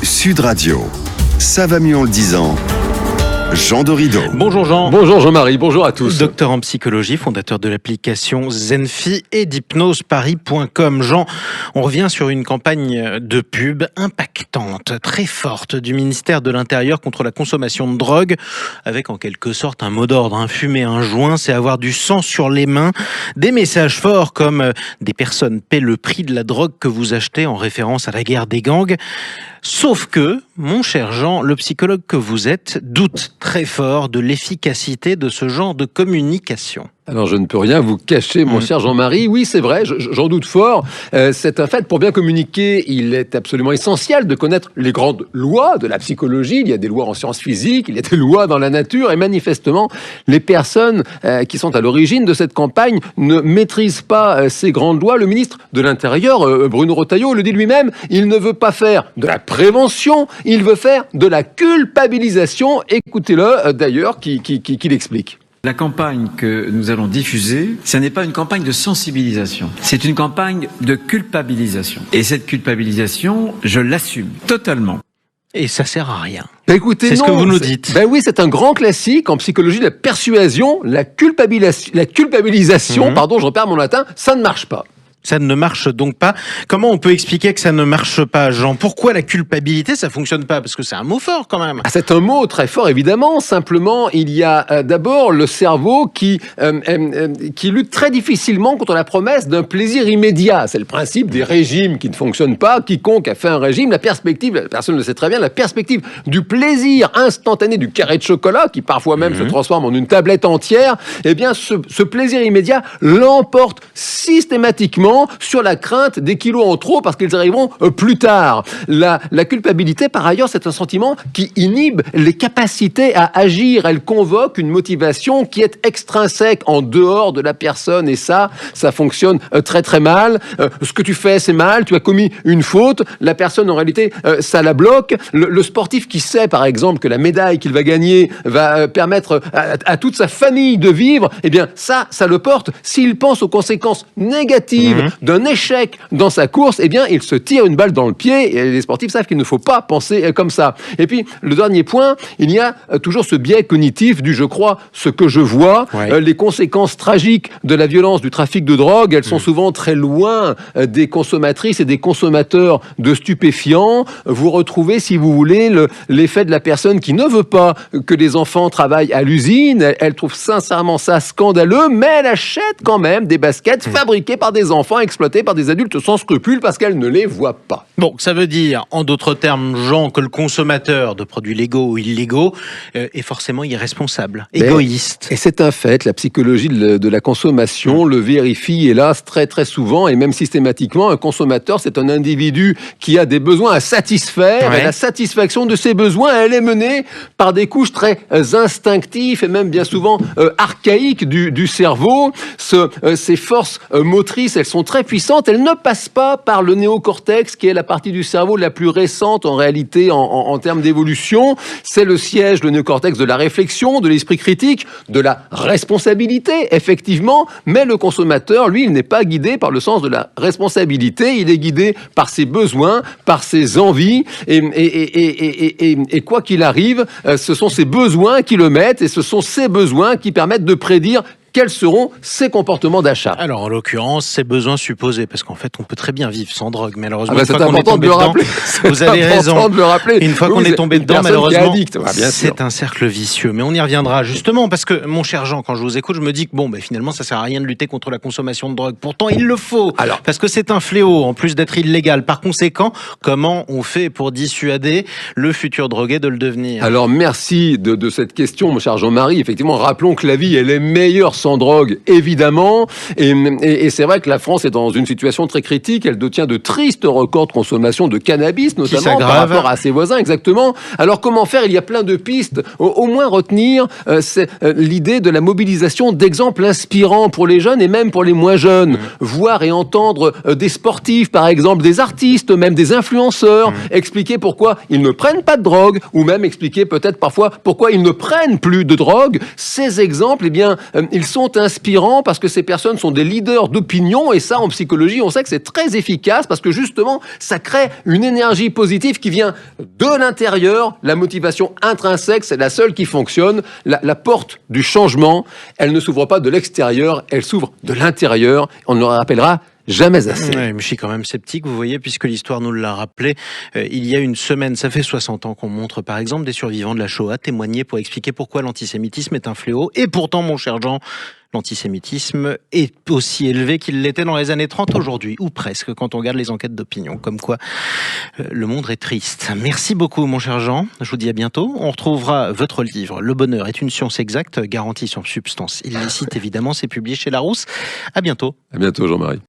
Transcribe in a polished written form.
Sud Radio. Ça va mieux en le disant. Jean Dorido. Bonjour Jean. Bonjour Jean-Marie, bonjour à tous. Docteur en psychologie, fondateur de l'application Zenfi et d'hypnoseparis.com. Jean, on revient sur une campagne de pub impactante, très forte du ministère de l'Intérieur contre la consommation de drogue, avec en quelque sorte un mot d'ordre, fumer un joint, c'est avoir du sang sur les mains. Des messages forts comme des personnes paient le prix de la drogue que vous achetez en référence à la guerre des gangs. Sauf que, mon cher Jean, le psychologue que vous êtes doute très fort de l'efficacité de ce genre de communication. Alors je ne peux rien vous cacher, mon cher Jean-Marie. Oui, c'est vrai, j'en doute fort. C'est un fait. Pour bien communiquer, il est absolument essentiel de connaître les grandes lois de la psychologie. Il y a des lois en sciences physiques, il y a des lois dans la nature. Et manifestement, les personnes qui sont à l'origine de cette campagne ne maîtrisent pas ces grandes lois. Le ministre de l'Intérieur, Bruno Retailleau, le dit lui-même, il ne veut pas faire de la prévention, il veut faire de la culpabilisation. Écoutez-le d'ailleurs, qui l'explique. La campagne que nous allons diffuser, ce n'est pas une campagne de sensibilisation, c'est une campagne de culpabilisation. Et cette culpabilisation, je l'assume totalement. Et ça sert à rien. Écoutez, c'est ce que vous nous dites. Ben oui, c'est un grand classique en psychologie de la persuasion, la culpabilisation, pardon, je repère mon latin, ça ne marche pas. Ça ne marche donc pas. Comment on peut expliquer que ça ne marche pas, Jean ? Pourquoi la culpabilité, ça fonctionne pas ? Parce que c'est un mot fort quand même. C'est un mot très fort, évidemment. Simplement, il y a d'abord le cerveau qui lutte très difficilement contre la promesse d'un plaisir immédiat. C'est le principe des régimes qui ne fonctionnent pas. Quiconque a fait un régime, la perspective, personne ne le sait très bien, la perspective du plaisir instantané du carré de chocolat, qui parfois même se transforme en une tablette entière, eh bien, ce plaisir immédiat l'emporte systématiquement sur la crainte des kilos en trop parce qu'ils arriveront plus tard. La culpabilité, par ailleurs, c'est un sentiment qui inhibe les capacités à agir. Elle convoque une motivation qui est extrinsèque en dehors de la personne et ça fonctionne très très mal. Ce que tu fais, c'est mal, tu as commis une faute, la personne en réalité, ça la bloque. Le sportif qui sait, par exemple, que la médaille qu'il va gagner va permettre à toute sa famille de vivre, eh bien ça le porte. S'il pense aux conséquences négatives d'un échec dans sa course, eh bien, il se tire une balle dans le pied et les sportifs savent qu'il ne faut pas penser comme ça. Et puis, le dernier point, il y a toujours ce biais cognitif du « je crois ce que je vois ». Les conséquences tragiques de la violence du trafic de drogue, elles sont souvent très loin des consommatrices et des consommateurs de stupéfiants. Vous retrouvez, si vous voulez, l'effet de la personne qui ne veut pas que les enfants travaillent à l'usine. Elle trouve sincèrement ça scandaleux, mais elle achète quand même des baskets fabriquées par des enfants exploités par des adultes sans scrupules parce qu'elle ne les voit pas. Bon, ça veut dire, en d'autres termes, Jean, que le consommateur de produits légaux ou illégaux est forcément irresponsable, égoïste. Et c'est un fait, la psychologie de la consommation le vérifie, hélas, très très souvent et même systématiquement. Un consommateur, c'est un individu qui a des besoins à satisfaire et la satisfaction de ses besoins, elle est menée par des couches très instinctives et même bien souvent archaïques du cerveau. Ces forces motrices, elles sont très puissantes, elles ne passent pas par le néocortex qui est la partie du cerveau la plus récente en réalité en termes d'évolution. C'est le siège, le néocortex de la réflexion, de l'esprit critique, de la responsabilité, effectivement, mais le consommateur, lui, il n'est pas guidé par le sens de la responsabilité, il est guidé par ses besoins, par ses envies et quoi qu'il arrive, ce sont ses besoins qui le mettent et ce sont ces besoins qui permettent de prédire quels seront ses comportements d'achat. Alors, en l'occurrence, ses besoins supposés, parce qu'en fait, on peut très bien vivre sans drogue, malheureusement. C'est important de le rappeler. Vous avez raison. De le rappeler. Une fois qu'on est tombé dedans, malheureusement, bien c'est un cercle vicieux. Mais on y reviendra justement, parce que, mon cher Jean, quand je vous écoute, je me dis que finalement, ça sert à rien de lutter contre la consommation de drogue. Pourtant, il le faut. Parce que c'est un fléau, en plus d'être illégal. Par conséquent, comment on fait pour dissuader le futur drogué de le devenir ? Alors, merci de cette question, mon cher Jean-Marie. Effectivement, rappelons que la vie, elle est meilleure sans drogue, évidemment. Et c'est vrai que la France est dans une situation très critique. Elle détient de tristes records de consommation de cannabis, notamment par rapport à ses voisins. Exactement. Alors, comment faire ? Il y a plein de pistes. Au moins retenir l'idée de la mobilisation d'exemples inspirants pour les jeunes et même pour les moins jeunes. Voir et entendre des sportifs, par exemple, des artistes, même des influenceurs, expliquer pourquoi ils ne prennent pas de drogue ou même expliquer peut-être parfois pourquoi ils ne prennent plus de drogue. Ces exemples, eh bien, ils sont inspirants parce que ces personnes sont des leaders d'opinion, et ça, en psychologie, on sait que c'est très efficace parce que justement, ça crée une énergie positive qui vient de l'intérieur. La motivation intrinsèque, c'est la seule qui fonctionne. La porte du changement, elle ne s'ouvre pas de l'extérieur, elle s'ouvre de l'intérieur. On ne le rappellera jamais assez. Ouais, mais je suis quand même sceptique, vous voyez, puisque l'histoire nous l'a rappelé. Il y a une semaine, ça fait 60 ans qu'on montre, par exemple, des survivants de la Shoah témoigner pour expliquer pourquoi l'antisémitisme est un fléau. Et pourtant, mon cher Jean, l'antisémitisme est aussi élevé qu'il l'était dans les années 30 aujourd'hui, ou presque, quand on regarde les enquêtes d'opinion. Comme quoi, le monde est triste. Merci beaucoup, mon cher Jean. Je vous dis à bientôt. On retrouvera votre livre, Le bonheur est une science exacte, garantie sur substance illicite, évidemment. C'est publié chez Larousse. À bientôt. À bientôt, Jean-Marie.